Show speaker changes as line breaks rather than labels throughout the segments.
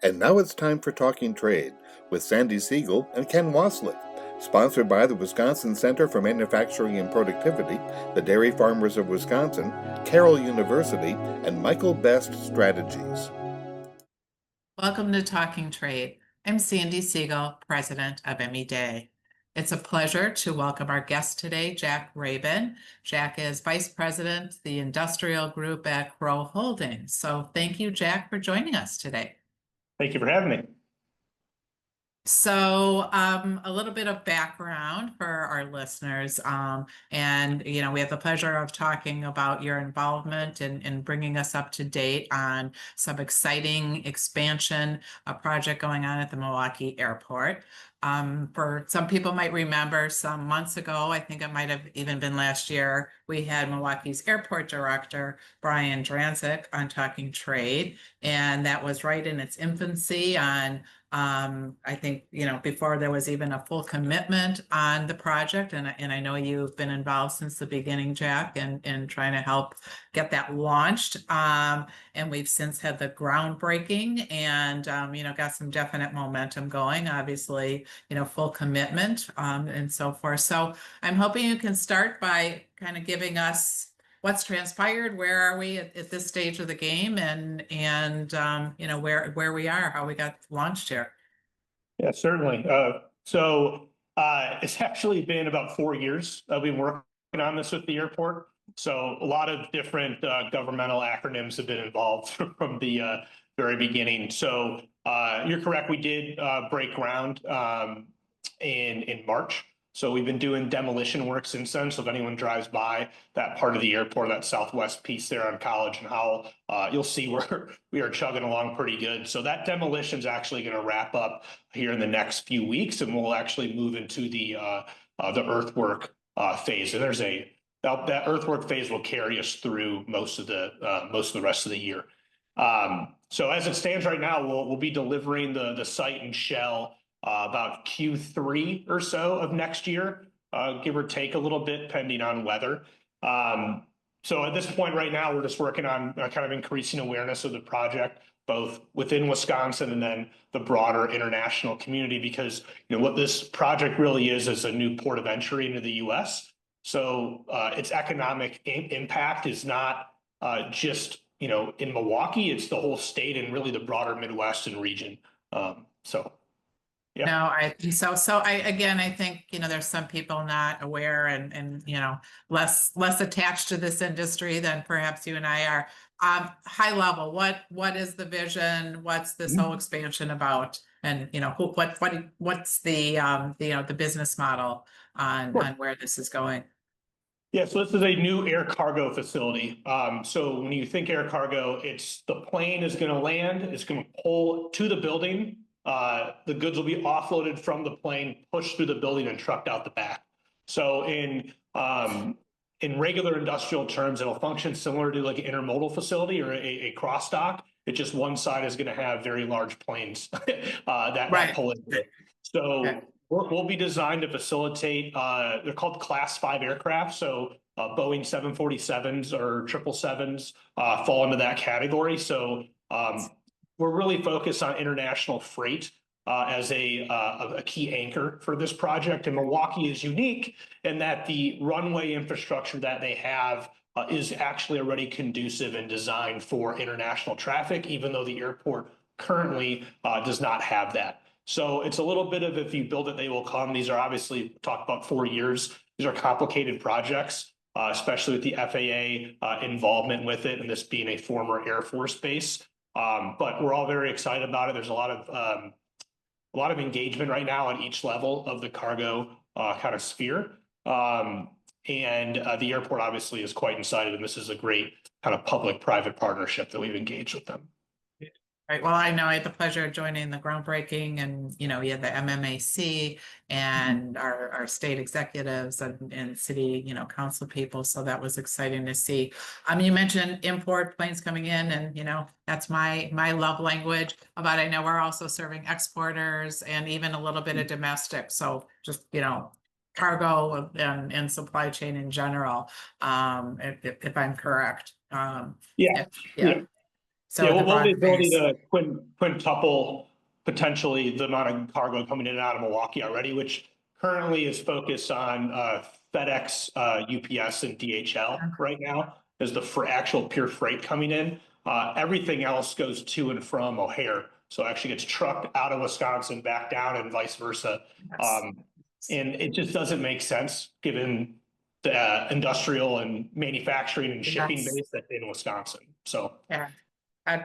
And now it's time for Talking Trade with Sandi Siegel and Ken Waslick, sponsored by the Wisconsin Center for Manufacturing and Productivity, the Dairy Farmers of Wisconsin, Carroll University, and Michael Best Strategies.
Welcome to Talking Trade. I'm Sandi Siegel, president of ME Day. It's a pleasure to welcome our guest today, Jack Rabenn. Jack is vice president, the industrial group at Crow Holdings. So thank you, Jack, for joining us today.
Thank you for having me.
So a little bit of background for our listeners. And, we have the pleasure of talking about your involvement in bringing us up to date on some exciting expansion, a project going on at the Milwaukee Airport. For some people might remember some months ago, I think it might have even been last year, we had Milwaukee's airport director, Brian Dranzik, on Talking Trade. And that was right in its infancy on I think, before there was even a full commitment on the project. And I know you've been involved since the beginning, Jack, in trying to help get that launched. And we've since had the groundbreaking and, got some definite momentum going, obviously, full commitment and so forth. So I'm hoping you can start by kind of giving us what's transpired, where are we at this stage of the game, and where we are, how we got launched here.
Yeah, certainly. It's actually been about 4 years we've been working on this with the airport. So a lot of different governmental acronyms have been involved from the very beginning. So you're correct, we did break ground in March. So we've been doing demolition work since then. So if anyone drives by that part of the airport, that southwest piece there on College and Howell, you'll see we are chugging along pretty good. So that demolition is actually going to wrap up here in the next few weeks, and we'll actually move into the earthwork phase. And that earthwork phase will carry us through most of the rest of the year. So as it stands right now, we'll be delivering the site and shell about Q3 or so of next year, give or take a little bit, depending on weather. So at this point right now, we're just working on kind of increasing awareness of the project, both within Wisconsin and then the broader international community, because what this project really is a new port of entry into the U.S. So its economic impact is not just in Milwaukee; it's the whole state and really the broader Midwest and region. Yeah.
No, I think so. So I think, there's some people not aware and less attached to this industry than perhaps you and I are. High level, what is the vision? What's this whole expansion about? And what's the business model on where this is going?
Yeah, so this is a new air cargo facility. So when you think air cargo, it's the plane is going to land, it's going to pull to the building. The goods will be offloaded from the plane, pushed through the building, and trucked out the back. So in regular industrial terms, it'll function similar to like an intermodal facility or a cross dock. It's just one side is going to have very large planes that pull in. So we'll be designed to facilitate. They're called Class 5 aircraft. So Boeing 747s or 777s fall into that category. So we're really focused on international freight as a key anchor for this project. And Milwaukee is unique in that the runway infrastructure that they have is actually already conducive and designed for international traffic, even though the airport currently does not have that. So it's a little bit of, if you build it, they will come. These are obviously, talk about 4 years. These are complicated projects, especially with the FAA involvement with it, and this being a former Air Force base. But we're all very excited about it. There's a lot of engagement right now at each level of the cargo kind of sphere. And the airport obviously is quite excited, and this is a great kind of public-private partnership that we've engaged with them.
Right. Well, I know I had the pleasure of joining the groundbreaking, and you had the MMAC and our state executives and city council people. So that was exciting to see. You mentioned import planes coming in, and that's my love language. But I know we're also serving exporters and even a little bit of domestic. So just cargo and supply chain in general, if I'm correct.
Yeah.
So
Yeah,
the
we'll have the
broad
ability
base.
to quintuple potentially the amount of cargo coming in and out of Milwaukee already, which currently is focused on FedEx, UPS, and DHL right now is the actual pure freight coming in. Everything else goes to and from O'Hare. So it actually gets trucked out of Wisconsin back down and vice versa.
Yes.
And it just doesn't make sense given the industrial and manufacturing and shipping
Yes.
base that's in Wisconsin. So.
Yeah.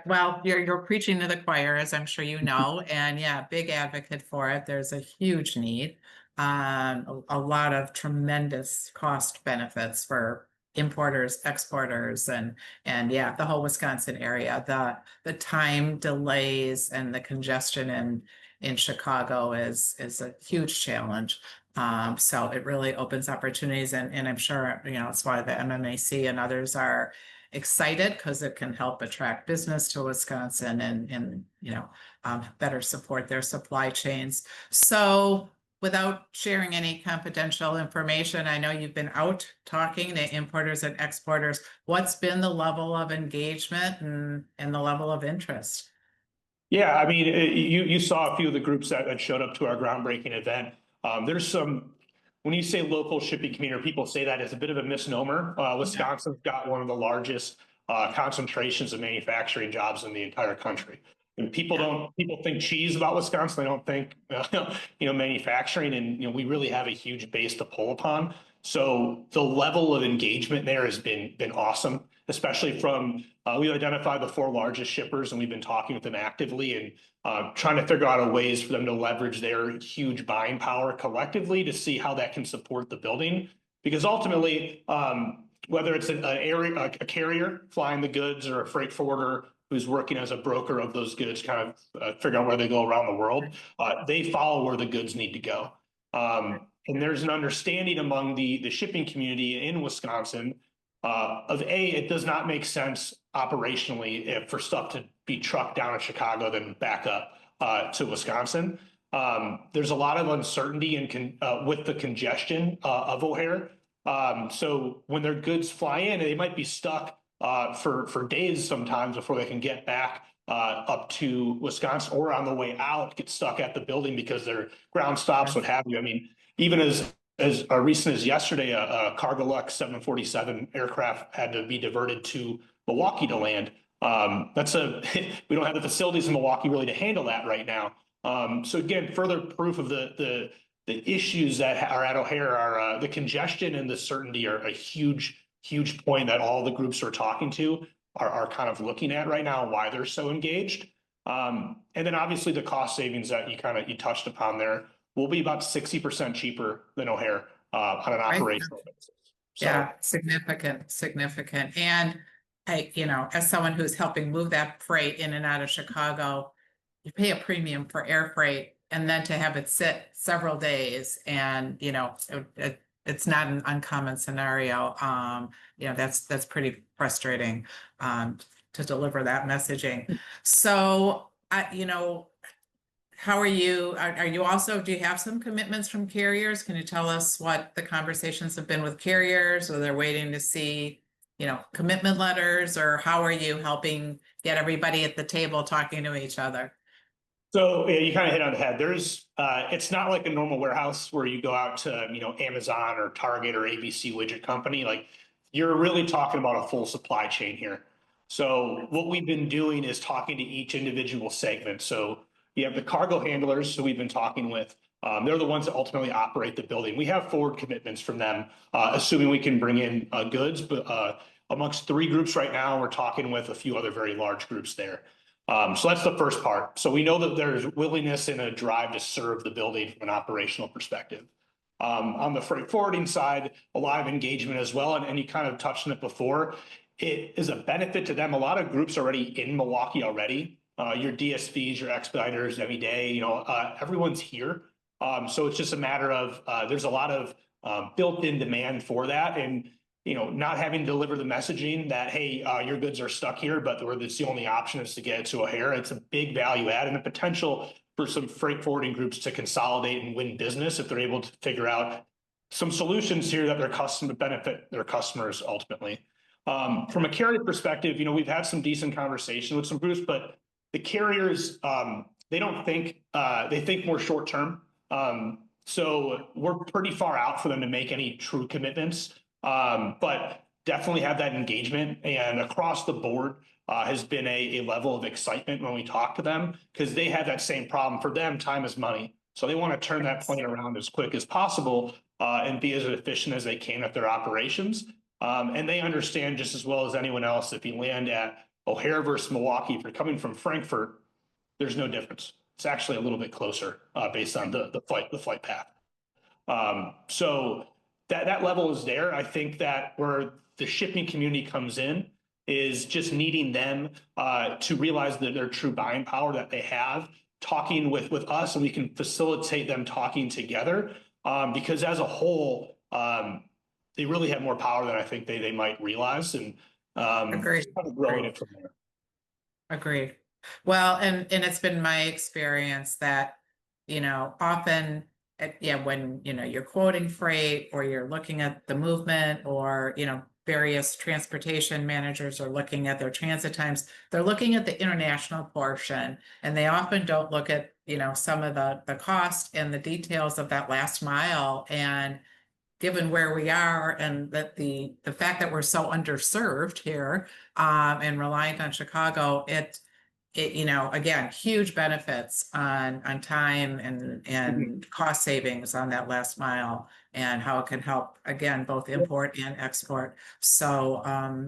Well, you're preaching to the choir, as I'm sure you know, and yeah, big advocate for it. There's a huge need. A lot of tremendous cost benefits for importers, exporters, and yeah, the whole Wisconsin area. The time delays and the congestion in Chicago is a huge challenge. So it really opens opportunities, and I'm sure, it's why the MMAC and others are excited, because it can help attract business to Wisconsin and better support their supply chains. So without sharing any confidential information, I know you've been out talking to importers and exporters. What's been the level of engagement and the level of interest?
Yeah, I mean, you saw a few of the groups that showed up to our groundbreaking event. There's some, when you say local shipping community, people say that as a bit of a misnomer. Wisconsin's got one of the largest concentrations of manufacturing jobs in the entire country. And people think cheese about Wisconsin. They don't think, manufacturing, and, we really have a huge base to pull upon. So the level of engagement there has been awesome, especially from, we identified the 4 largest shippers and we've been talking with them actively and trying to figure out ways for them to leverage their huge buying power collectively to see how that can support the building. Because ultimately, whether it's a carrier flying the goods or a freight forwarder who's working as a broker of those goods, kind of figure out where they go around the world, they follow where the goods need to go. And there's an understanding among the shipping community in Wisconsin of it does not make sense operationally for stuff to be trucked down to Chicago, then back up to Wisconsin. There's a lot of uncertainty with the congestion of O'Hare. So when their goods fly in, they might be stuck for days sometimes before they can get back up to Wisconsin, or on the way out, get stuck at the building because their ground stops, what have you. I mean, even as recent as yesterday, a Cargolux 747 aircraft had to be diverted to Milwaukee to land. We don't have the facilities in Milwaukee really to handle that right now. So again, further proof of the issues that are at O'Hare are the congestion and the certainty are a huge point that all the groups we're talking to are kind of looking at right now, why they're so engaged. And then obviously the cost savings that you touched upon there will be about 60% cheaper than O'Hare on an operational basis. So,
yeah, significant. And as someone who's helping move that freight in and out of Chicago, you pay a premium for air freight, and then to have it sit several days, and it's not an uncommon scenario. That's pretty frustrating to deliver that messaging. So how are you? Are you also, do you have some commitments from carriers? Can you tell us what the conversations have been with carriers, or they're waiting to see, commitment letters, or how are you helping get everybody at the table talking to each other?
So yeah, you kind of hit on the head. It's not like a normal warehouse where you go out to, Amazon or Target or ABC widget company. Like, you're really talking about a full supply chain here. So what we've been doing is talking to each individual segment. So you have the cargo handlers who we've been talking with. They're the ones that ultimately operate the building. We have forward commitments from them, assuming we can bring in goods. But amongst 3 groups right now, we're talking with a few other very large groups there. So that's the first part. So we know that there's willingness and a drive to serve the building from an operational perspective. On the freight forwarding side, a lot of engagement as well. And you kind of touched on it before. It is a benefit to them. A lot of groups already in Milwaukee already. Your DSVs, your expediters, every day, everyone's here. So it's just a matter of there's a lot of built-in demand for that. And not having to deliver the messaging that, hey, your goods are stuck here, but it's the only option is to get it to O'Hare. It's a big value add and the potential for some freight forwarding groups to consolidate and win business if they're able to figure out some solutions here that benefit their customers ultimately. From a carrier perspective, we've had some decent conversation with some groups, but the carriers, they don't think, they think more short term. So we're pretty far out for them to make any true commitments, but definitely have that engagement, and across the board has been a level of excitement when we talk to them, because they have that same problem. For them, time is money. So they want to turn that plane around as quick as possible and be as efficient as they can at their operations. And they understand just as well as anyone else, if you land at O'Hare versus Milwaukee, if you're coming from Frankfurt, there's no difference. It's actually a little bit closer based on the flight path. So that level is there. I think that where the shipping community comes in is just needing them to realize that their true buying power that they have, talking with us, and we can facilitate them talking together, because as a whole, they really have more power than I think they might realize, and
Agreed.
kind of growing it from there.
Agreed. Well, and it's been my experience that, often, when, you're quoting freight or you're looking at the movement, or, various transportation managers are looking at their transit times, they're looking at the international portion, and they often don't look at, some of the cost and the details of that last mile. And given where we are, and that the fact that we're so underserved here, and reliant on Chicago, it again, huge benefits on time and cost savings on that last mile, and how it can help, again, both import and export. So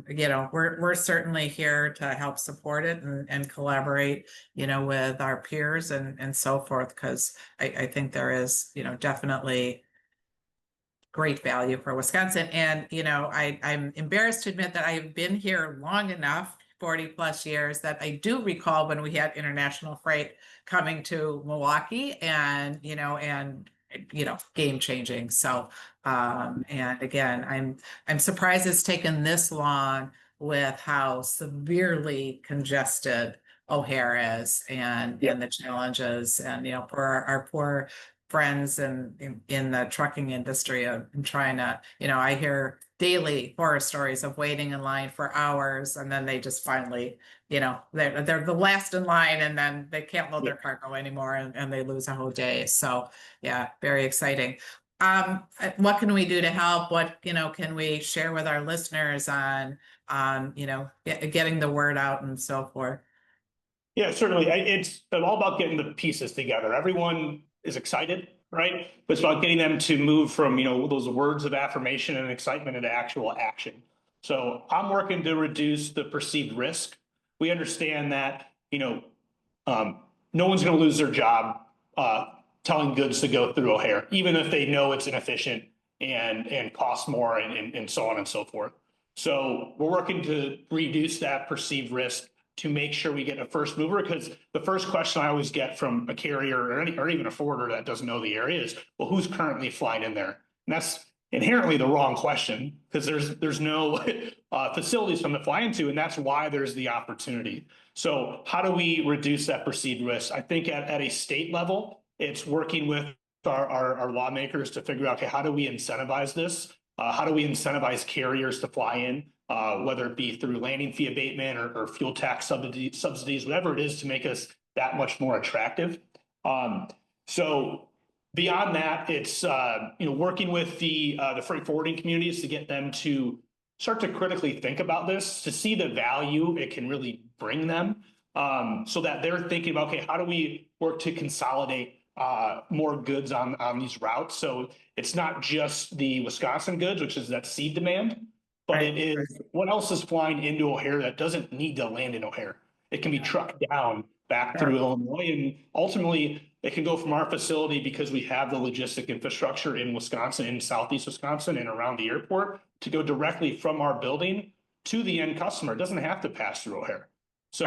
we're certainly here to help support it and collaborate, with our peers and so forth, because I think there is, definitely great value for Wisconsin. And, I'm embarrassed to admit that I've been here long enough, 40 plus years, that I do recall when we had international freight coming to Milwaukee, and, game changing. So, and again, I'm surprised it's taken this long with how severely congested O'Hare is, and the challenges, and, for our poor friends in the trucking industry, of trying to, I hear daily horror stories of waiting in line for hours, and then they just finally, they're the last in line, and then they can't load their cargo anymore, and they lose a whole day. So yeah, very exciting. What can we do to help? What, can we share with our listeners on, getting the word out and so forth?
Yeah, certainly. It's all about getting the pieces together. Everyone is excited, right? But it's about getting them to move from, those words of affirmation and excitement into actual action. So I'm working to reduce the perceived risk. We understand that, no one's going to lose their job telling goods to go through O'Hare, even if they know it's inefficient and costs more, and so on and so forth. So we're working to reduce that perceived risk to make sure we get a first mover, because the first question I always get from a carrier or even a forwarder that doesn't know the area is, well, who's currently flying in there? And that's inherently the wrong question, because there's no facilities for them to fly into, and that's why there's the opportunity. So how do we reduce that perceived risk? I think at a state level, it's working with our lawmakers to figure out, okay, how do we incentivize this? How do we incentivize carriers to fly in? Whether it be through landing fee abatement or fuel tax subsidies, whatever it is, to make us that much more attractive. So beyond that, it's working with the freight forwarding communities to get them to start to critically think about this, to see the value it can really bring them, so that they're thinking about, okay, how do we work to consolidate more goods on these routes? So it's not just the Wisconsin goods, which is that seed demand, but it is what else is flying into O'Hare that doesn't need to land in O'Hare. It can be trucked down back through Illinois, and ultimately it can go from our facility, because we have the logistic infrastructure in Wisconsin, in Southeast Wisconsin, and around the airport, to go directly from our building to the end customer. It doesn't have to pass through O'Hare. So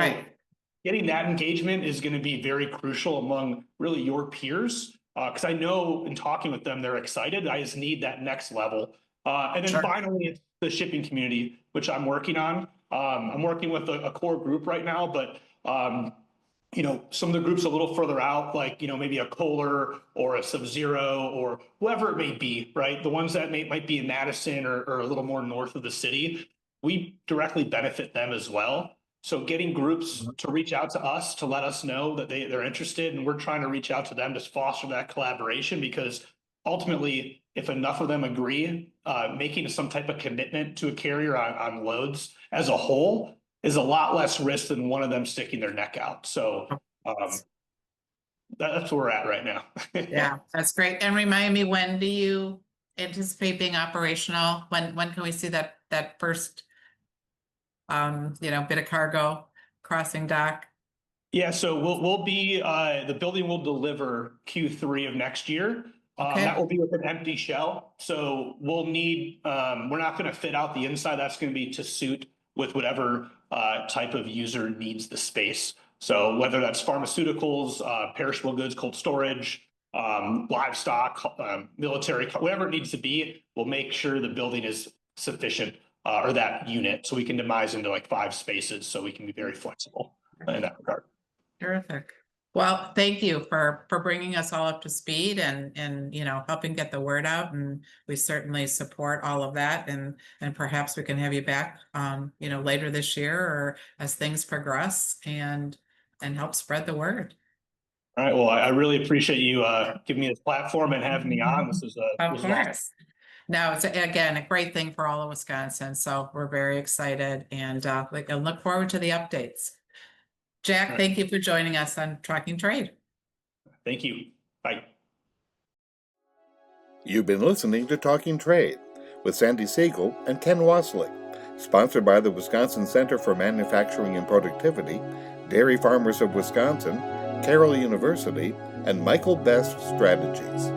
getting that engagement is going to be very crucial among really your peers, because I know in talking with them, they're excited. I just need that next level. And then finally, it's the shipping community, which I'm working on. I'm working with a core group right now, but some of the groups a little further out, like, maybe a Kohler or a Sub-Zero or whoever it may be, right? The ones that might be in Madison or a little more north of the city. we directly benefit them as well. So getting groups to reach out to us to let us know that they're interested, and we're trying to reach out to them to foster that collaboration, because ultimately, if enough of them agree, making some type of commitment to a carrier on loads as a whole is a lot less risk than one of them sticking their neck out. So that's where we're at right now.
Yeah, that's great. And remind me, when do you anticipate being operational? When can we see that first bit of cargo crossing dock?
Yeah, so we'll be the building will deliver Q3 of next year.
Okay.
That will be with an empty shell. So we'll need we're not going to fit out the inside. That's going to be to suit with whatever type of user needs the space. So whether that's pharmaceuticals, perishable goods, cold storage, livestock, military, whatever it needs to be, we'll make sure the building is sufficient or that unit, so we can demise into like 5 spaces, so we can be very flexible in that regard.
Terrific. Well, thank you for bringing us all up to speed and helping get the word out, and we certainly support all of that, and perhaps we can have you back later this year or as things progress and help spread the word.
All right, well, I really appreciate you giving me this platform and having me on. This is
Of course. No, it's again a great thing for all of Wisconsin, so we're very excited and look forward to the updates. Jack, thank you for joining us on Talking Trade.
Thank you. Bye.
You've been listening to Talking Trade with Sandi Siegel and Ken Waslick, sponsored by the Wisconsin Center for Manufacturing and Productivity, Dairy Farmers of Wisconsin, Carroll University, and Michael Best Strategies.